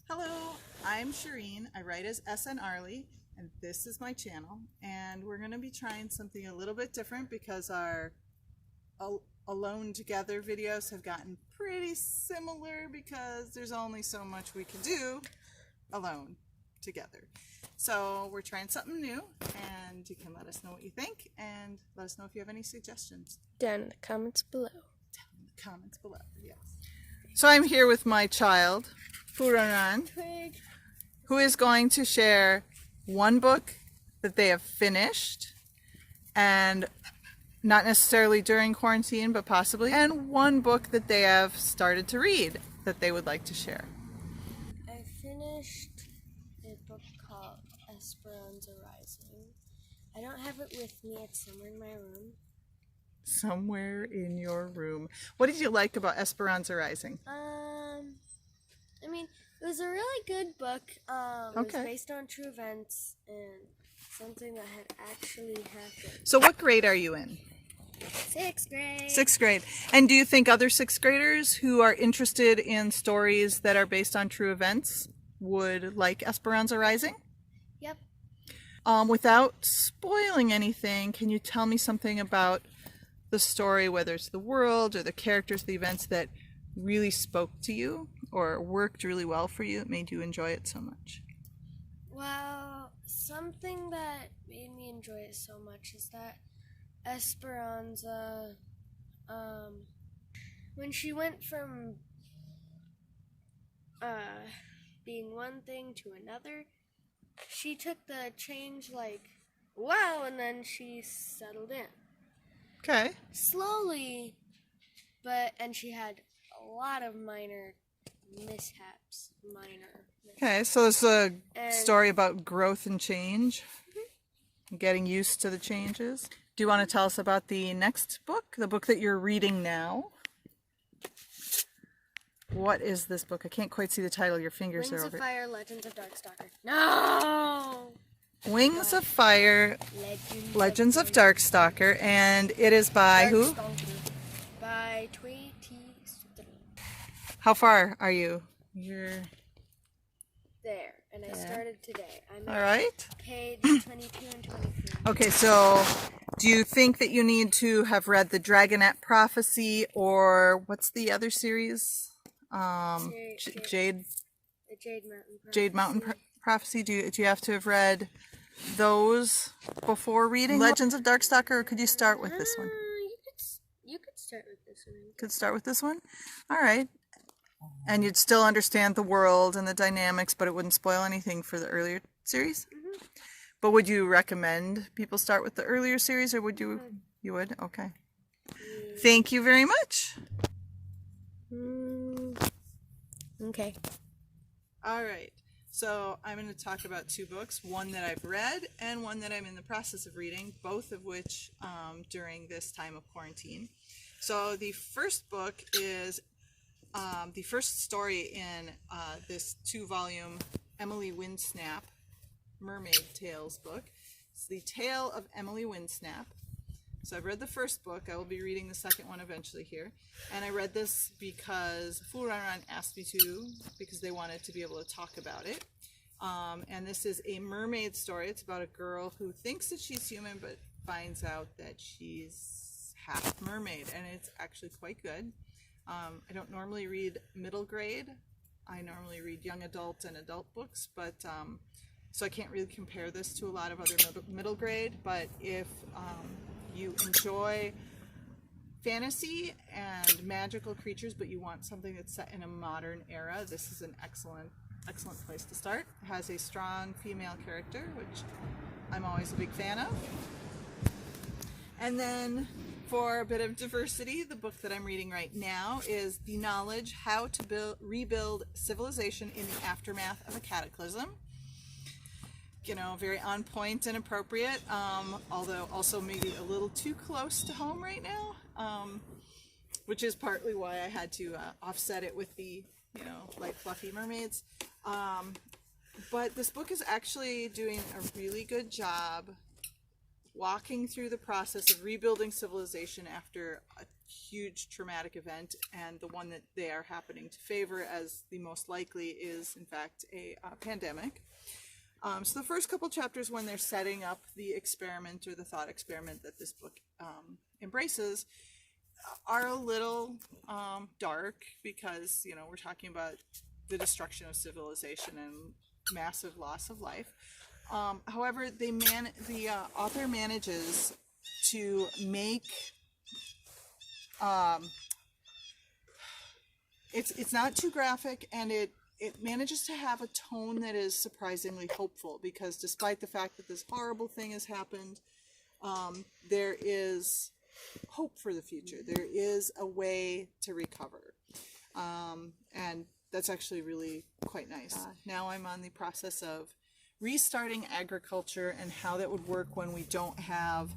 Hello, I'm Shireen. I write as S.N.Arly, and this is my channel. And we're going to be trying something a little bit different because our Alone Together videos have gotten pretty similar because there's only so much we can do alone together. So we're trying something new, and you can let us know what you think and let us know if you have any suggestions. Down in the comments below. Down in the comments below, yes. So I'm here with my child, Furaran, who is going to share one book that they have finished, and not necessarily during quarantine, but possibly, and one book that they have started to read that they would like to share. I finished a book called Esperanza Rising. I don't have it with me, it's somewhere in my room. Somewhere in your room. What did you like about Esperanza Rising? It was a really good book. It was Okay. based on true events and something that had actually happened. So what grade are you in? 6th grade. 6th grade. And do you think other 6th graders who are interested in stories that are based on true events would like Esperanza Rising? Yep. Without spoiling anything, can you tell me something about the story, whether it's the world or the characters, the events that really spoke to you or worked really well for you, that made you enjoy it so much? Well, something that made me enjoy it so much is that Esperanza, when she went from being one thing to another, she took the change like, wow, and then she settled in. Okay. Slowly, and she had a lot of minor mishaps. Okay, so it's a And- story about growth and change, getting used to the changes. Do you want to tell us about the next book, the book that you're reading now? What is this book? I can't quite see the title. Your fingers Wings are of over. Fire, Legends of Darkstalker. No! Wings of Fire, Legends of Darkstalker, and it is by who? Darkstalker. By Tweety Sutherland. How far are you? You're There, and I started today. I'm all at right. page 22 and 23. Okay, so do you think that you need to have read the Dragonette Prophecy, or what's the other series? Jade The Jade Mountain. Jade Mountain Prophecy. Do you have to have read those before reading Legends of Darkstalker, or could you start with this one? You could start with this one. Could start with this one? All right. And you'd still understand the world and the dynamics, but it wouldn't spoil anything for the earlier series? Mm-hmm. But would you recommend people start with the earlier series, or would you? You would? Okay. Thank you very much. Okay. All right. So I'm going to talk about two books, one that I've read and one that I'm in the process of reading, both of which during this time of quarantine. So the first book is the first story in this 2-volume Emily Windsnap Mermaid Tales book. It's the Tale of Emily Windsnap. So I've read the first book. I will be reading the second one eventually here. And I read this because Furaran asked me to, because they wanted to be able to talk about it. And this is a mermaid story. It's about a girl who thinks that she's human, but finds out that she's half mermaid. And it's actually quite good. I don't normally read middle grade. I normally read young adult and adult books, but so I can't really compare this to a lot of other middle grade. But if you enjoy fantasy and magical creatures, but you want something that's set in a modern era, this is an excellent place to start. It has a strong female character, which I'm always a big fan of. And then for a bit of diversity, the book that I'm reading right now is The Knowledge: How to Rebuild Civilization in the Aftermath of a Cataclysm. You know, very on point and appropriate, although also maybe a little too close to home right now, which is partly why I had to offset it with the, light fluffy mermaids. But this book is actually doing a really good job walking through the process of rebuilding civilization after a huge traumatic event, and the one that they are happening to favor as the most likely is, in fact, a pandemic. So the first couple chapters, when they're setting up the experiment or the thought experiment that this book embraces, are a little dark because, you know, we're talking about the destruction of civilization and massive loss of life. However, the author manages to make it's not too graphic, and it manages to have a tone that is surprisingly hopeful, because despite the fact that this horrible thing has happened, there is hope for the future. There is a way to recover, and that's actually really quite nice. Now I'm on the process of restarting agriculture and how that would work when we don't have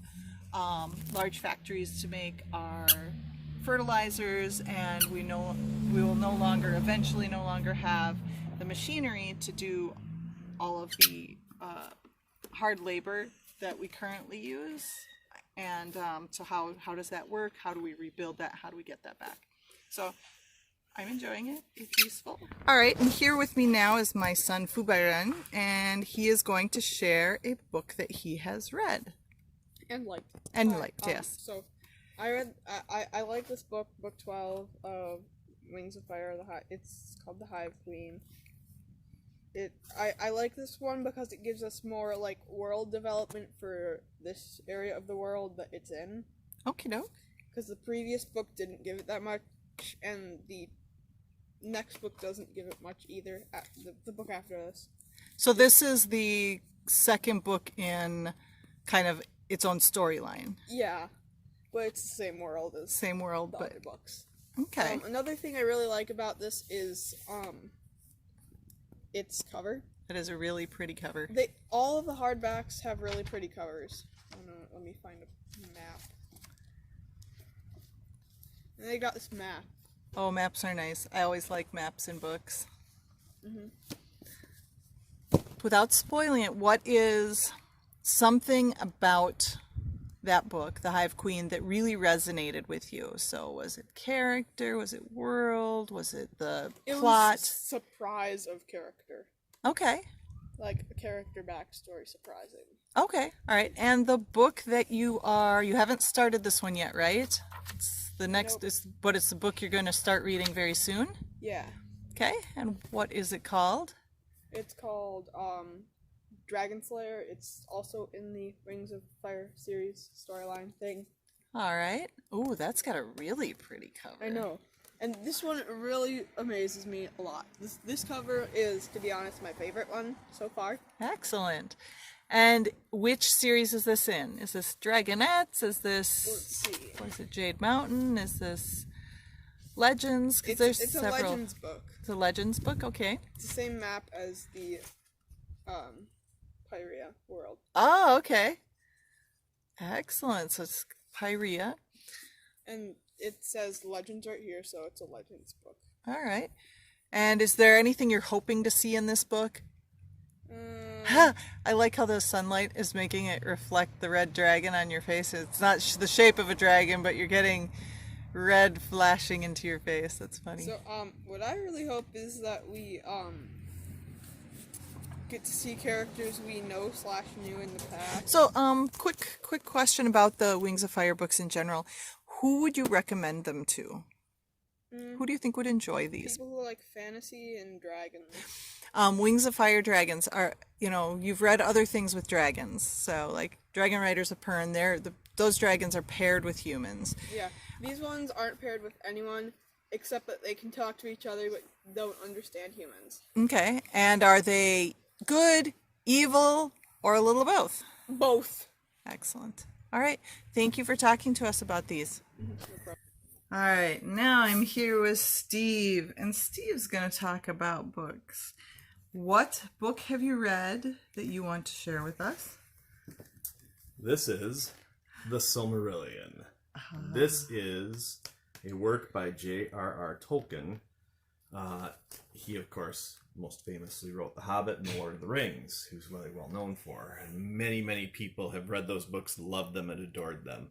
large factories to make our fertilizers, and we will eventually no longer have the machinery to do all of the hard labor that we currently use. And so how does that work? How do we rebuild that? How do we get that back? So I'm enjoying it. It's useful. All right, and here with me now is my son Fubayren, and he is going to share a book that he has read. And liked. Yes. So I like this book, book 12 of Wings of Fire. It's called The Hive Queen. I like this one because it gives us more like world development for this area of the world that it's in. Okie doke. Because the previous book didn't give it that much, and the next book doesn't give it much either. The book after this. So this is the second book in kind of its own storyline. Yeah, but it's the same world as the other books. Okay. Another thing I really like about this is its cover. It is a really pretty cover. All of the hardbacks have really pretty covers. Let me find a map. And they got this map. Oh, maps are nice. I always like maps in books. Mm-hmm. Without spoiling it, what is something about that book, The Hive Queen, that really resonated with you? So was it character? Was it world? Was it the plot? It was a surprise of character. Okay. Like a character backstory surprising. Okay. All right. And the book that you haven't started this one yet, right? It's the next, Nope. But it's the book you're going to start reading very soon? Yeah. Okay. And what is it called? It's called Dragon Slayer. It's also in the Wings of Fire series storyline thing. All right. Ooh, that's got a really pretty cover. I know. And this one really amazes me a lot. This cover is, to be honest, my favorite one so far. Excellent. And which series is this in? Is this Dragonettes? Is this... Let's see. What is it, Jade Mountain? Is this Legends? Because there's it's several. a Legends book. It's a Legends book? Okay. It's the same map as the Pyrea world. Oh, okay. Excellent. So it's Pyrea. And it says Legends right here, so it's a Legends book. All right. And is there anything you're hoping to see in this book? I like how the sunlight is making it reflect the red dragon on your face. It's not the shape of a dragon, but you're getting red flashing into your face. That's funny. So, what I really hope is that we, get to see characters we know / knew in the past. So, quick question about the Wings of Fire books in general. Who would you recommend them to? Who do you think would enjoy these? People who like fantasy and dragons. Wings of Fire dragons are, you've read other things with dragons. So, like, Dragon Riders of Pern, those dragons are paired with humans. Yeah. These ones aren't paired with anyone, except that they can talk to each other, but don't understand humans. Okay. And are they good, evil, or a little of both? Both. Excellent. All right. Thank you for talking to us about these. No problem. All right. Now I'm here with Steve, and Steve's going to talk about books. What book have you read that you want to share with us? This is The Silmarillion. This is a work by J.R.R. Tolkien. He, of course, most famously wrote The Hobbit and The Lord of the Rings, who's really well known for. And many, many people have read those books, loved them, and adored them.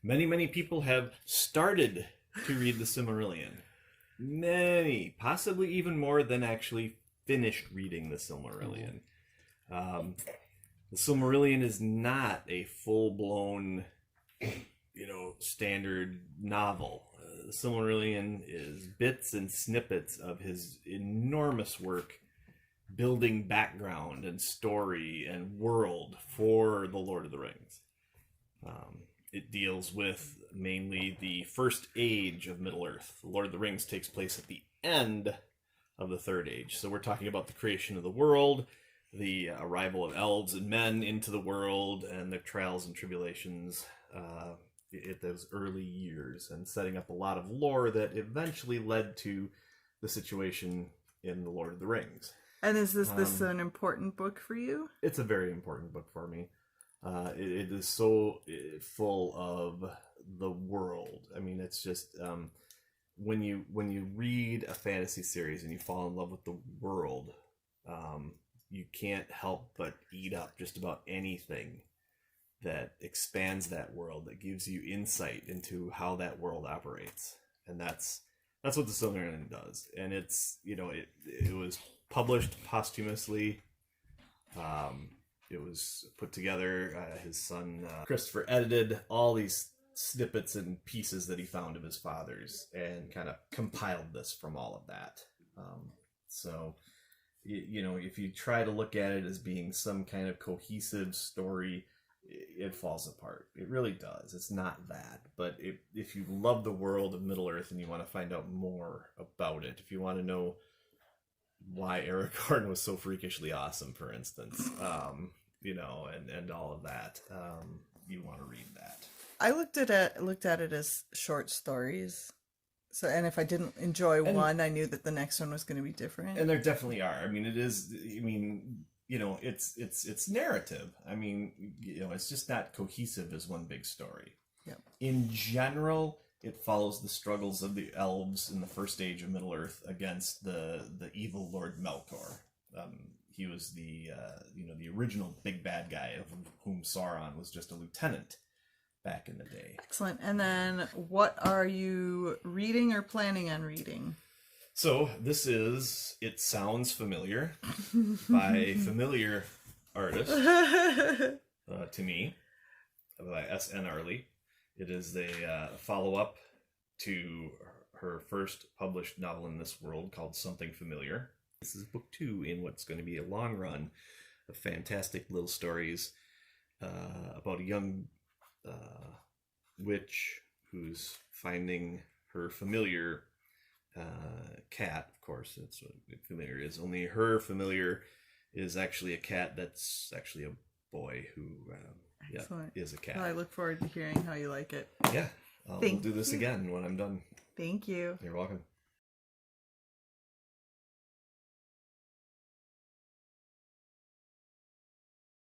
Many people have started to read the Silmarillion. Many, possibly even more than actually finished reading the Silmarillion. The Silmarillion is not a full-blown, standard novel. The Silmarillion is bits and snippets of his enormous work building background and story and world for the Lord of the Rings. It deals with mainly the first age of Middle-earth. The Lord of the Rings takes place at the end of the Third Age. So we're talking about the creation of the world, the arrival of elves and men into the world, and their trials and tribulations at those early years, and setting up a lot of lore that eventually led to the situation in the Lord of the Rings. And is this an important book for you? It's a very important book for me. It is so full of the world. I mean, it's just when you read a fantasy series and you fall in love with the world, you can't help but eat up just about anything that expands that world, that gives you insight into how that world operates. And that's what the Silmarillion does. And it's, it was published posthumously. It was put together. His son Christopher edited all these snippets and pieces that he found of his father's and kind of compiled this from all of that. So if you try to look at it as being some kind of cohesive story, it falls apart. It really does. It's not that. But if you love the world of Middle-earth and you want to find out more about it, if you want to know why Aragorn was so freakishly awesome, for instance, and all of that, you want to read that. I looked at it as short stories. So, and if I didn't enjoy one, I knew that the next one was going to be different. And there definitely are. I mean, it is. I mean, it's narrative. I mean, it's just not cohesive as one big story. Yep. In general, it follows the struggles of the elves in the first age of Middle-earth against the evil Lord Melkor. He was the original big bad guy of whom Sauron was just a lieutenant back in the day. Excellent. And then what are you reading or planning on reading? So this is It Sounds Familiar by familiar artist to me, by S.N.Arly. It is a follow-up to her first published novel in this world called Something Familiar. This is book 2 in what's going to be a long run of fantastic little stories about a young witch who's finding her familiar cat. Of course, that's what familiar is. Only her familiar is actually a cat that's actually a boy who is a cat. Well, I look forward to hearing how you like it. Yeah, we'll do this again when I'm done. Thank you. You're welcome.